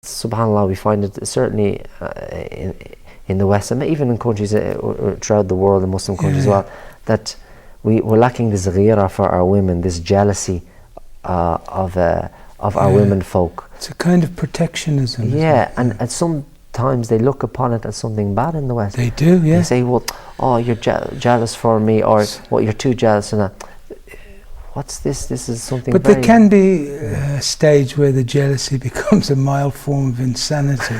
Subhanallah, we find it certainly in the West, and even in countries throughout the world, the Muslim countries as well, that we're lacking this ghira for our women, this jealousy of our women folk. It's a kind of protectionism. Yeah, and sometimes they look upon it as something bad in the West. They do, yeah. They say, well, oh, you're jealous for me, or well, you're too jealous, and that. What's this? This is something. But there can be a stage where the jealousy becomes a mild form of insanity.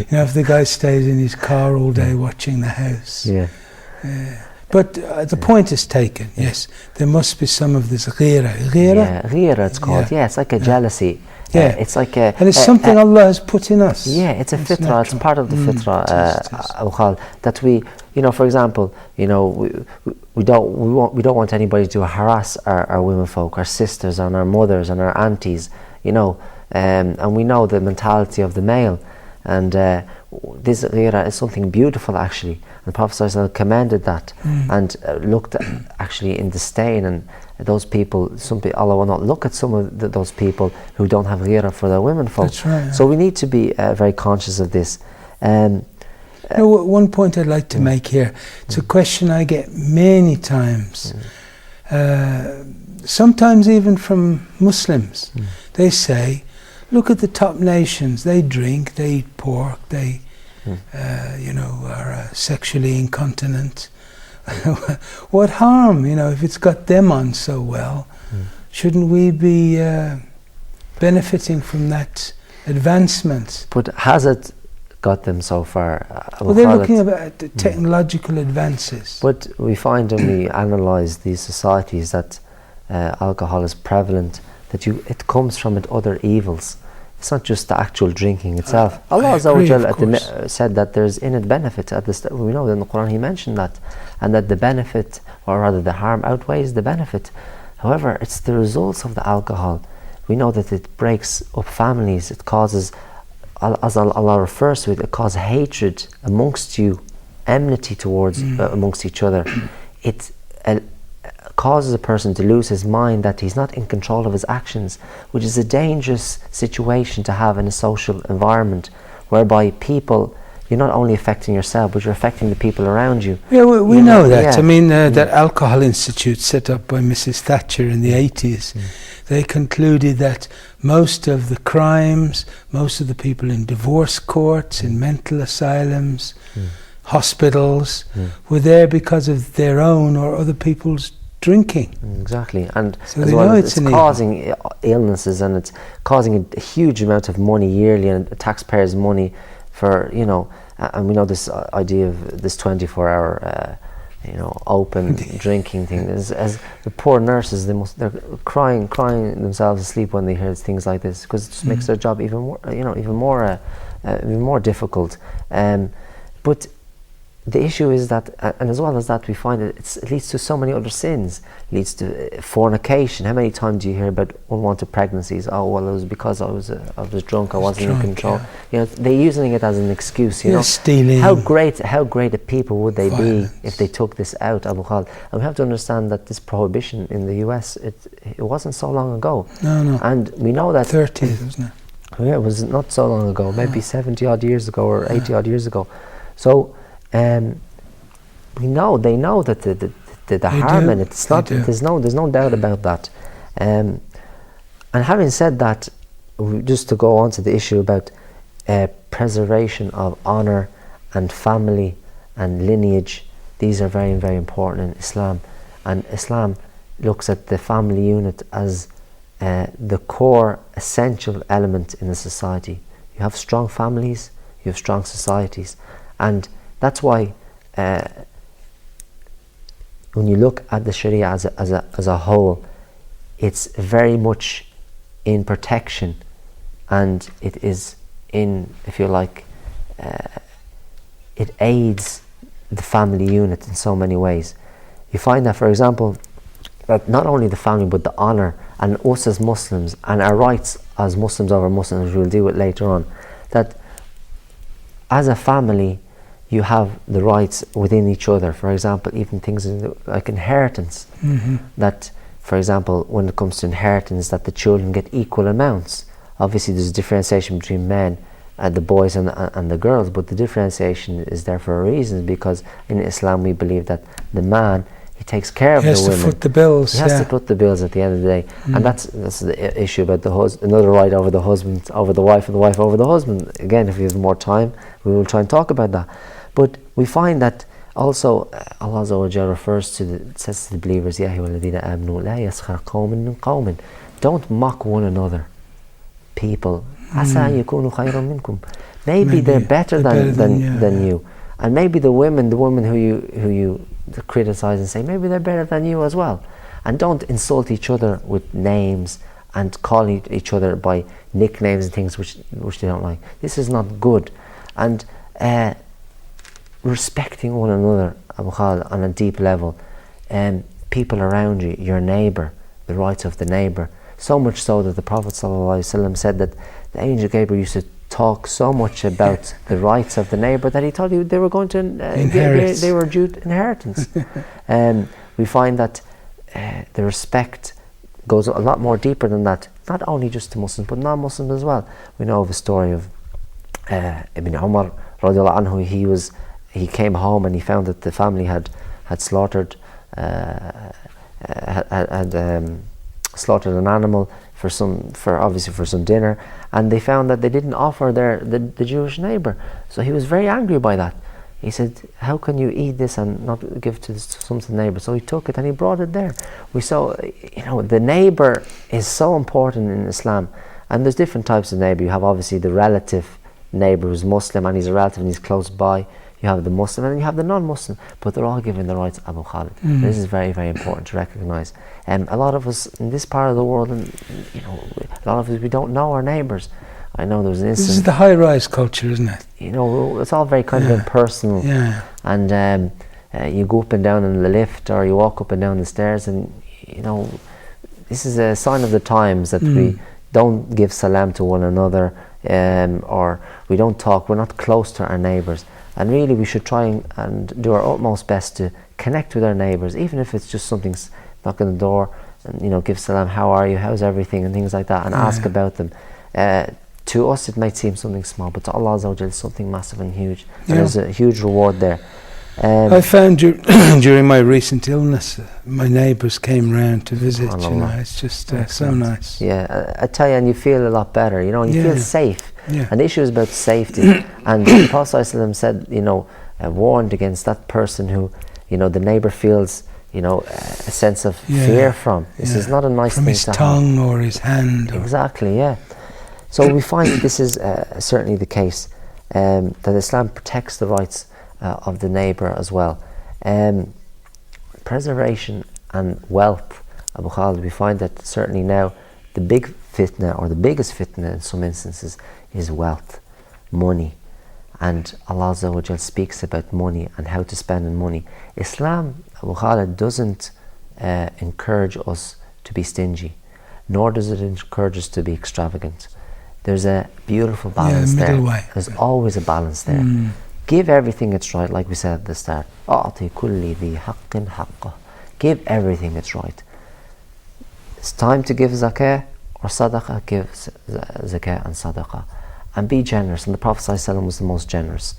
You know, if the guy stays in his car all day watching the house. Yeah. But the point is taken. Yes, there must be some of this ghira. Ghira? Yeah, ghira it's called. Yeah, it's like a jealousy. Yeah, it's like a. And it's something Allah has put in us. Yeah, it's a fitrah. It's part of the fitrah. That we, for example, we don't want anybody to harass our women folk, our sisters, and our mothers, and our aunties. And we know the mentality of the male, and this ghira is something beautiful actually. And the Prophet ﷺ commended that and looked at, actually in disdain, and those people, Allah will not look at some of those people who don't have ghira for their women folk. That's right. So we need to be very conscious of this. One point I'd like to make here, it's a question I get many times, sometimes even from Muslims. They say, look at the top nations, they drink, they eat pork, they are sexually incontinent. What harm, if it's got them on so well? Shouldn't we be benefiting from that advancement? But has it got them so far? Well, they're looking at the technological advances. But we find when we analyse these societies that alcohol is prevalent, that it comes from other evils. It's not just the actual drinking itself. Allah said that there's in it benefit. We know that in the Quran He mentioned that, and that the benefit, or rather the harm, outweighs the benefit. However, it's the results of the alcohol. We know that it breaks up families. It causes, as Allah refers to it, it causes hatred amongst you, enmity towards amongst each other. It causes a person to lose his mind, that he's not in control of his actions, which is a dangerous situation to have in a social environment, whereby you're not only affecting yourself, but you're affecting the people around you. Yeah, we know that. Yeah. I mean, that Alcohol Institute set up by Mrs. Thatcher in the 80s, they concluded that most of the crimes, most of the people in divorce courts, in mental asylums, hospitals, were there because of their own or other people's drinking. Exactly, and so as well, it's causing illnesses, and it's causing a huge amount of money yearly, and taxpayers' money for, and we know this idea of this 24-hour open drinking thing. As the poor nurses, they're crying themselves asleep when they hear things like this, because it just makes their job even more difficult. But the issue is that, and as well as that, we find that it leads to so many other sins. It leads to fornication. How many times do you hear about unwanted pregnancies? Oh, well, it was because I was drunk. I wasn't in control. Yeah. They're using it as an excuse. Stealing. How great a people would they be if they took this out, Abu Khalid? And we have to understand that this prohibition in the US, it wasn't so long ago. No. And we know that 30s, wasn't it? Yeah, it was not so long ago. Maybe 70 odd years ago or 80 odd years ago. So. They know that the harm in it. It's not. There's no doubt about that. And having said that, just to go on to the issue about preservation of honor and family and lineage, these are very, very important in Islam. And Islam looks at the family unit as the core, essential element in a society. You have strong families, you have strong societies, and that's why when you look at the Sharia as a whole, it's very much in protection, and it is in, if you like, it aids the family unit in so many ways. You find that, for example, that not only the family, but the honor, and us as Muslims, and our rights as Muslims over Muslims, which we'll deal with later on, that as a family, you have the rights within each other. For example, even things like inheritance. That, for example, when it comes to inheritance, that the children get equal amounts. Obviously, there's a differentiation between men the boys and the girls, but the differentiation is there for a reason, because in Islam we believe that the man, he takes care of the women. He has to foot the bills. He has to foot the bills at the end of the day, and that's the issue about the another right over the husband, over the wife, and the wife over the husband. Again, if we have more time, we will try and talk about that. But we find that also Allah Azza wa Jalla refers to says to the believers, Ya ayyuhalladhina amanu la yaskhar qawmin min qawmin. Don't mock one another, people. Asa an yakunu khayran minkum. Maybe they're better than you. And maybe the women who you criticize and say, maybe they're better than you as well. And don't insult each other with names and call each other by nicknames and things which they don't like. This is not good. And respecting one another, Abu Khalid, on a deep level, people around you, your neighbour, the rights of the neighbour. So much so that the Prophet ﷺ said that the angel Gabriel used to talk so much about the rights of the neighbour that he thought they were going to they were due inheritance. We find that the respect goes a lot more deeper than that, not only just to Muslims but non-Muslims as well. We know of a story of Ibn Umar radiallahu anhu. He came home and he found that the family had slaughtered slaughtered an animal for some dinner, and they found that they didn't offer the Jewish neighbour. So he was very angry by that. He said, how can you eat this and not give some to the neighbour? So he took it and he brought it there. We saw, the neighbour is so important in Islam, and there's different types of neighbour. You have obviously the relative neighbour who's Muslim and he's a relative and he's close by. You have the Muslim and you have the non-Muslim, but they're all given the rights, Abu Khalid. This is very, very important to recognise. A lot of us in this part of the world, and a lot of us, we don't know our neighbours. I know there was an instance. This is the high-rise culture, isn't it? It's all very kind of impersonal. Yeah. And you go up and down in the lift, or you walk up and down the stairs, and this is a sign of the times that we don't give salam to one another, or we don't talk. We're not close to our neighbours. And really we should try and do our utmost best to connect with our neighbours, even if it's just something, knock on the door and give salam, how are you, how's everything, and things like that, and ask about them. To us it might seem something small, but to Allah Azza wa Jalla it's something massive and huge. And there's a huge reward there. I found during my recent illness, my neighbours came round to visit. It's just so nice. Yeah, I tell you, and you feel a lot better. You feel safe. Yeah. And the issue is about safety. And the Prophet ﷺ said, warned against that person who, the neighbour feels, a sense of fear from. This is not a nice thing to have. From his tongue or his hand. Exactly, yeah. So we find that this is certainly the case, that Islam protects the rights of the neighbour as well. Preservation and wealth, Abu Khalid, we find that certainly now the big fitna, or the biggest fitna in some instances, is wealth, money. And Allah Azza wa Jal speaks about money and how to spend money. Islam, Abu Khalid, doesn't encourage us to be stingy, nor does it encourage us to be extravagant. There's a beautiful balance there. Way. There's always a balance there. Give everything its right, like we said at the start. أعطي كل ذي حق حقه. Give everything its right. It's time to give zakah or sadaqah, give zakah and sadaqah. And be generous. And the Prophet ﷺ was the most generous.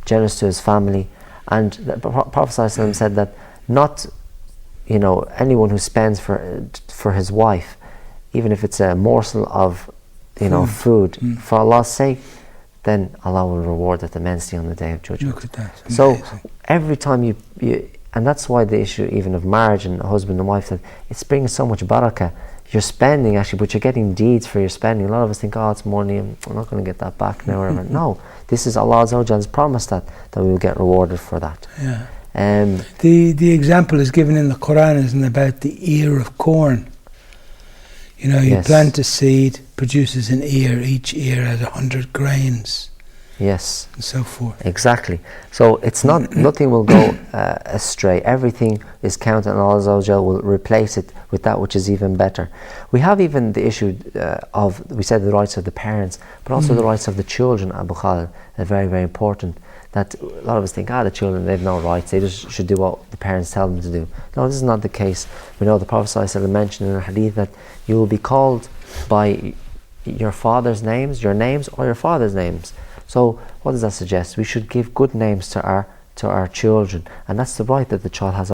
Generous to his family. And the Prophet ﷺ said that not, anyone who spends for his wife, even if it's a morsel of, food, for Allah's sake, then Allah will reward it immensely on the Day of Judgment. Look at that. So every time you, and that's why the issue even of marriage and husband and wife, that it's bringing so much barakah. You're spending actually, but you're getting deeds for your spending. A lot of us think, it's money, I'm not going to get that back now. Or no, this is Allah Azza wa Jalla has promised that we will get rewarded for that. Yeah. The example is given in the Quran, isn't about the ear of corn. You plant a seed, produces an ear. Each ear has 100 grains. Yes. And so forth. Exactly. So it's not, nothing will go astray. Everything is counted, and Allah Azza wa Jalla will replace it with that which is even better. We have even the issue we said the rights of the parents, but also the rights of the children, Abu Khalid, are very, very important. That a lot of us think, the children, they have no rights, they just should do what the parents tell them to do. No, this is not the case. We know the Prophet ﷺ mentioned in a hadith that you will be called by your father's names, your names, or your father's names. So what does that suggest? We should give good names to our children, and that's the right that the child has